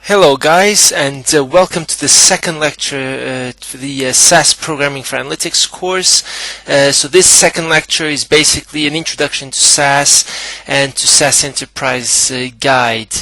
Hello guys, and welcome to the second lecture for the SAS Programming for Analytics course. So this second lecture is basically an introduction to SAS and to SAS Enterprise Guide.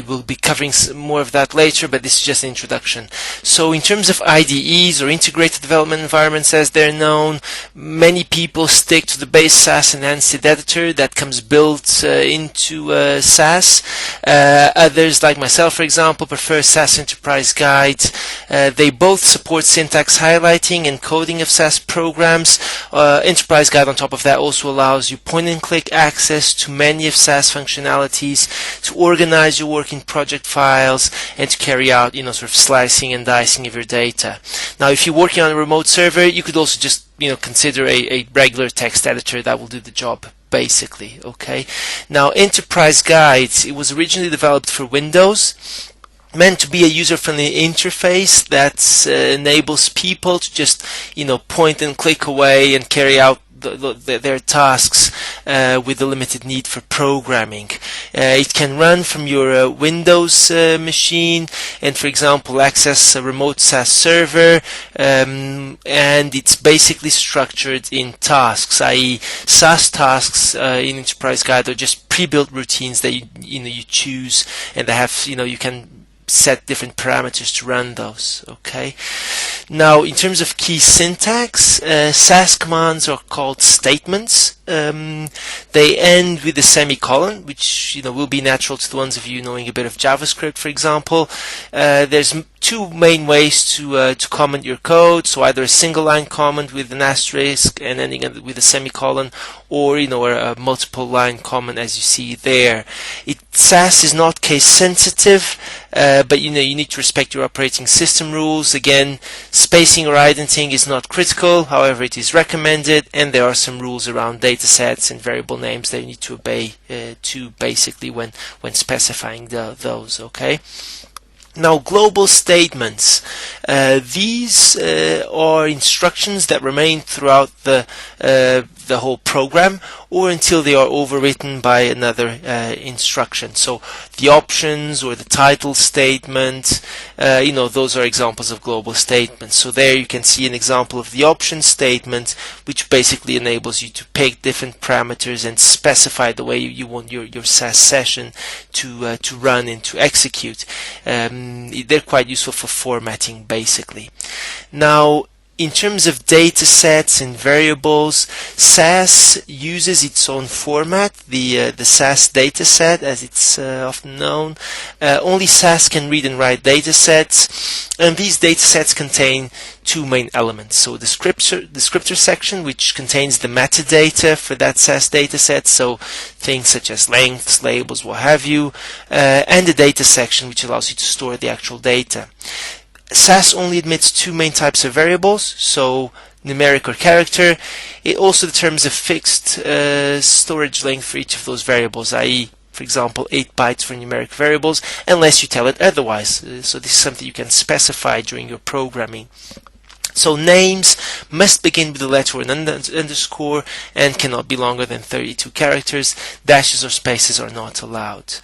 We'll be covering more of that later, but this is just an introduction. So in terms of IDEs, or integrated development environments as they're known, many people stick to the base SAS enhanced editor that comes built into SAS. Others, like myself for example, prefer SAS Enterprise Guide. They both support syntax highlighting and coding of SAS programs. Enterprise Guide on top of that also allows you point-and-click access to many of SAS functionalities, to organize your working project files, and to carry out, sort of slicing and dicing of your data. Now, if you're working on a remote server, you could also just, consider a regular text editor that will do the job. Basically, okay. Now, Enterprise Guide, it was originally developed for Windows, meant to be a user-friendly interface that enables people to just, point and click away and carry out their tasks with a limited need for programming. It can run from your Windows machine and, for example, access a remote SAS server, and it's basically structured in tasks, i.e. SAS tasks in Enterprise Guide are just pre-built routines that you choose, and they have, you can set different parameters to run those. Okay. Now, in terms of key syntax, SAS commands are called statements. They end with a semicolon, which will be natural to the ones of you knowing a bit of JavaScript, for example. There's two main ways to comment your code. So either a single line comment with an asterisk and ending with a semicolon, or a multiple line comment as you see there. SAS is not case sensitive, but you need to respect your operating system rules. Again, spacing or indenting is not critical, however it is recommended, and there are some rules around data sets and variable names that you need to obey to basically when specifying those. Okay. Now, global statements. These are instructions that remain throughout the whole program, or until they are overwritten by another instruction. So the options or the title statement, those are examples of global statements. So there you can see an example of the option statement, which basically enables you to pick different parameters and specify the way you want your SAS session to run and to execute. They're quite useful for formatting, basically. Now, in terms of data sets and variables, SAS uses its own format, the SAS data set, as it's often known. Only SAS can read and write data sets, and these data sets contain two main elements. So the descriptor section, which contains the metadata for that SAS data set, so things such as lengths, labels, what have you, and the data section, which allows you to store the actual data. SAS only admits two main types of variables, so numeric or character. It also determines a fixed storage length for each of those variables, i.e. for example 8 bytes for numeric variables, unless you tell it otherwise. So this is something you can specify during your programming. So names must begin with a letter or an underscore and cannot be longer than 32 characters. Dashes or spaces are not allowed.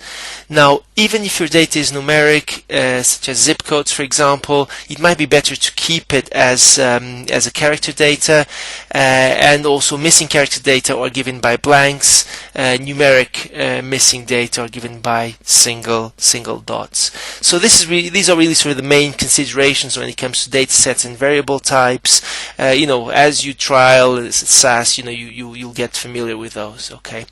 Now, even if your data is numeric, such as zip codes, for example, it might be better to keep it as a character data, and also missing character data are given by blanks. Numeric missing data are given by single dots. So these are really sort of the main considerations when it comes to data sets and variable types. As you trial SAS, you'll get familiar with those. Okay.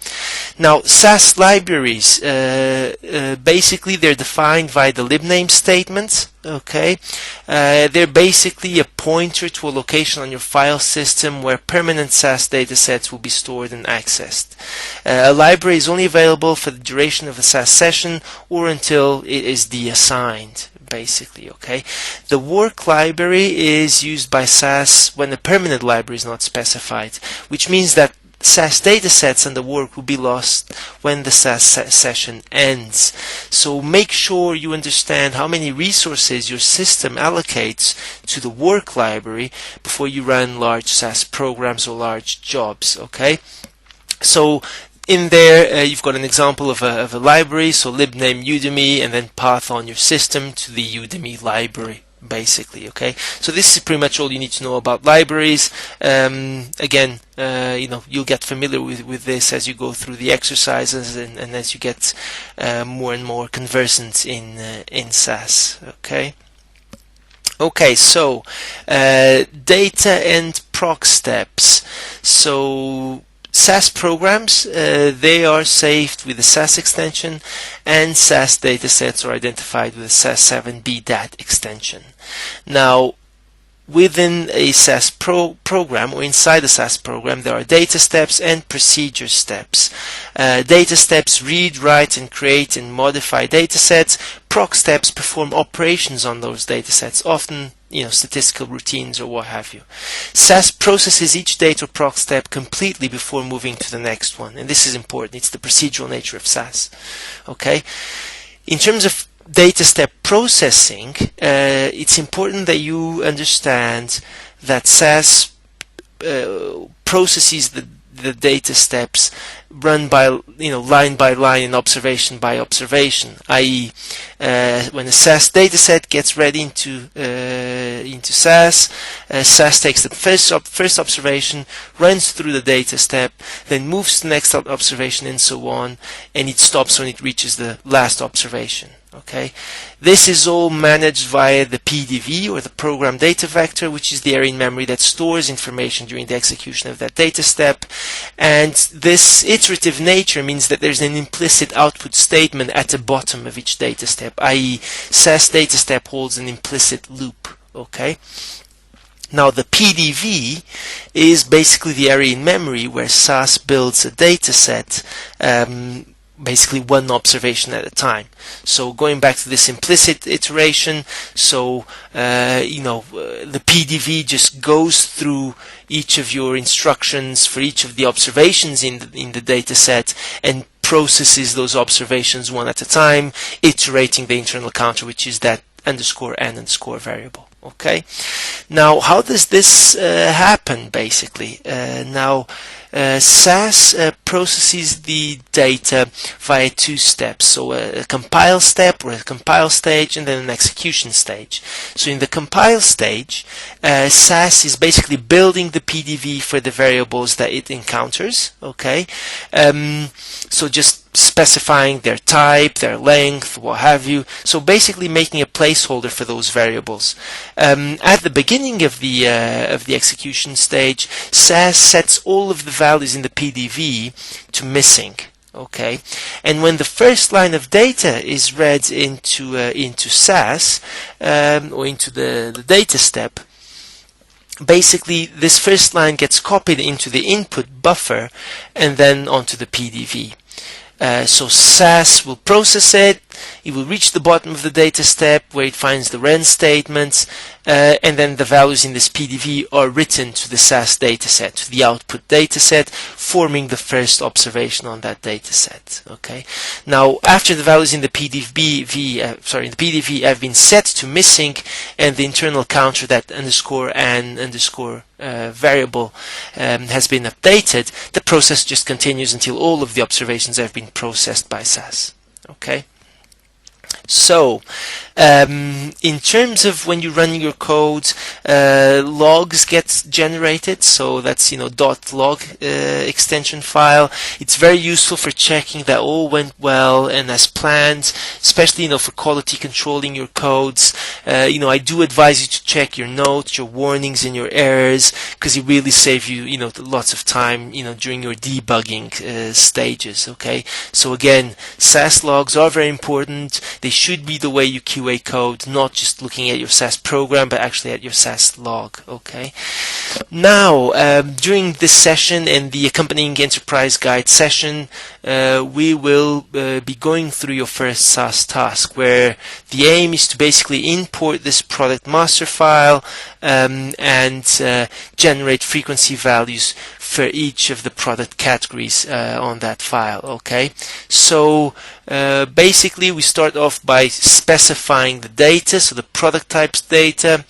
Now, SAS libraries, basically they're defined by the libname statement. Okay, they're basically a pointer to a location on your file system where permanent SAS datasets will be stored and accessed. A library is only available for the duration of a SAS session or until it is deassigned, basically. Okay, the work library is used by SAS when a permanent library is not specified, which means that SAS datasets and the work will be lost when the SAS session ends. So make sure you understand how many resources your system allocates to the work library before you run large SAS programs or large jobs. Okay, so in there, you've got an example of a library, so libname Udemy, and then path on your system to the Udemy library, basically. Okay, so this is pretty much all you need to know about libraries. Again, you'll get familiar with this as you go through the exercises and as you get more and more conversant in SAS. Okay, so data and proc steps. So SAS programs, they are saved with the SAS extension, and SAS datasets are identified with the SAS7B DAT extension. Now, within a SAS program, or inside a SAS program, there are data steps and procedure steps. Data steps read, write, and create and modify datasets. Proc steps perform operations on those datasets, often statistical routines or what have you. SAS processes each data or proc step completely before moving to the next one, and this is important. It's the procedural nature of SAS. Okay, in terms of data step processing, it's important that you understand that SAS processes the data steps run by line by line and observation by observation, i.e. When a SAS dataset gets read into SAS, SAS takes the first observation, runs through the data step, then moves to the next observation, and so on, and it stops when it reaches the last observation. Okay, this is all managed via the PDV, or the program data vector, which is the area in memory that stores information during the execution of that data step. And this iterative nature means that there's an implicit output statement at the bottom of each data step, i.e. SAS data step holds an implicit loop. Okay, now the PDV is basically the area in memory where SAS builds a data set, basically one observation at a time. So going back to this implicit iteration, so the PDV just goes through each of your instructions for each of the observations in the data set and processes those observations one at a time, iterating the internal counter, which is that _n_ variable. Okay, now how does this happen basically? SAS processes the data via two steps, so a compile step or a compile stage, and then an execution stage. So in the compile stage, SAS is basically building the PDV for the variables that it encounters. Okay, so just specifying their type, their length, what have you. So basically making a placeholder for those variables. At the beginning of the execution stage, SAS sets all of the values in the PDV to missing. Okay, and when the first line of data is read into SAS or into the data step, basically this first line gets copied into the input buffer and then onto the PDV. So SAS will process it, it will reach the bottom of the data step where it finds the ren statements, and then the values in this PDV are written to the SAS dataset, to the output dataset, forming the first observation on that dataset. Okay. Now, after the values in the PDV have been set to missing, and the internal counter, that _n_ variable has been updated, the process just continues until all of the observations have been processed by SAS. Okay. So, in terms of when you're running your code, logs get generated. So that's .log extension file. It's very useful for checking that all went well and as planned, especially for quality controlling your codes. I do advise you to check your notes, your warnings, and your errors, because it really saves you lots of time during your debugging stages. Okay, so again, SAS logs are very important. They should be the way you QA code, not just looking at your SAS program, but actually at your SAS log. Okay. Now, during this session and the accompanying enterprise guide session, we will be going through your first SAS task, where the aim is to basically import this product master file and generate frequency values for each of the product categories on that file. Okay, so basically we start off by specifying the data, so the product types data.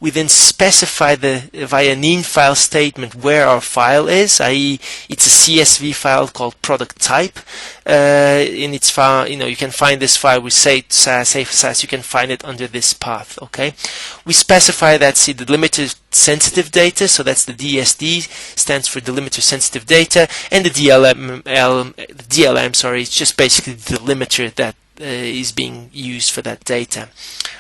We then specify via an in file statement where our file is, i.e. it's a CSV file called product type. In its file, you can find this file with say for SAS, you can find it under this path, okay? We specify that, see, the delimiter sensitive data, so that's the DSD, stands for delimiter sensitive data, and the DLM, sorry, it's just basically the delimiter that is being used for that data.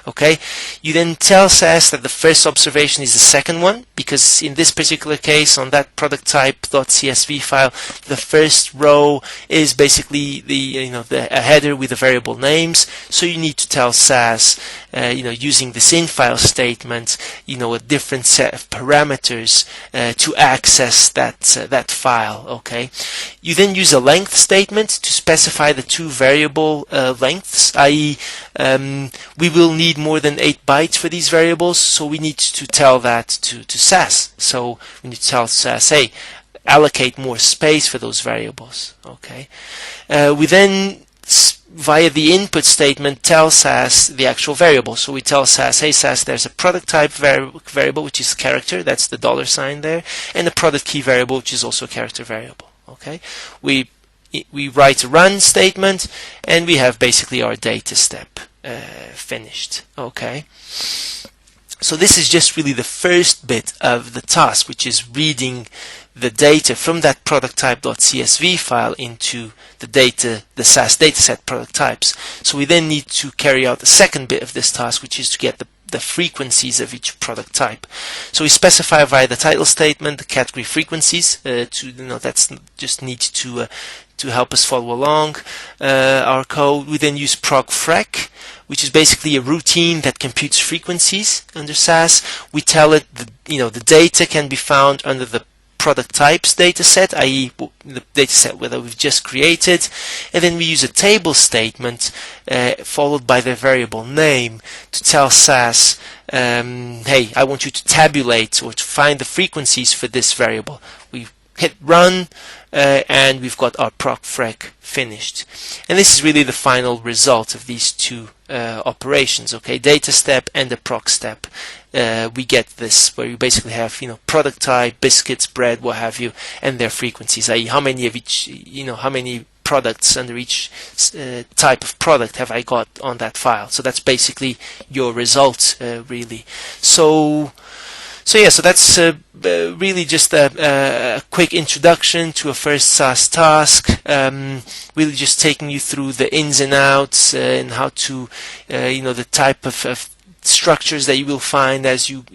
Okay, you then tell SAS that the first observation is the second one, because in this particular case on that product type.csv file, the first row is basically the a header with the variable names. So you need to tell SAS, using this in file statement, a different set of parameters to access that file. Okay, you then use a length statement to specify the two variable lengths, i.e. we will need more than 8 bytes for these variables, so we need to tell that to SAS. So we need to tell SAS, hey, allocate more space for those variables. Okay. We then, via the input statement, tell SAS the actual variable. So we tell SAS, hey SAS, there's a product type variable, which is character, that's the $sign there, and a product key variable, which is also a character variable. Okay. We write a run statement, and we have basically our data step finished. Okay, so this is just really the first bit of the task, which is reading the data from that product type.csv file into the SAS dataset product types. So we then need to carry out the second bit of this task, which is to get the frequencies of each product type. So we specify via the title statement the category frequencies. That's just need to help us follow along our code. We then use procfrec, which is basically a routine that computes frequencies under SAS. We tell it the data can be found under the product types dataset, i.e. the dataset that we've just created, and then we use a table statement followed by the variable name to tell SAS, hey, I want you to tabulate or to find the frequencies for this variable. We hit run, and we've got our procfrec finished. And this is really the final result of these two operations, okay, data step and the proc step. We get this where you basically have product type, biscuits, bread, what have you, and their frequencies, i.e. how many of each, how many products under each type of product have I got on that file. So that's basically your result, really. So that's really just a quick introduction to a first SAS task. Really just taking you through the ins and outs and how to, the type of structures that you will find as you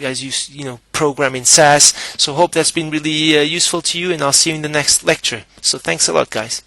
program in SAS. So hope that's been really useful to you, and I'll see you in the next lecture. So thanks a lot, guys.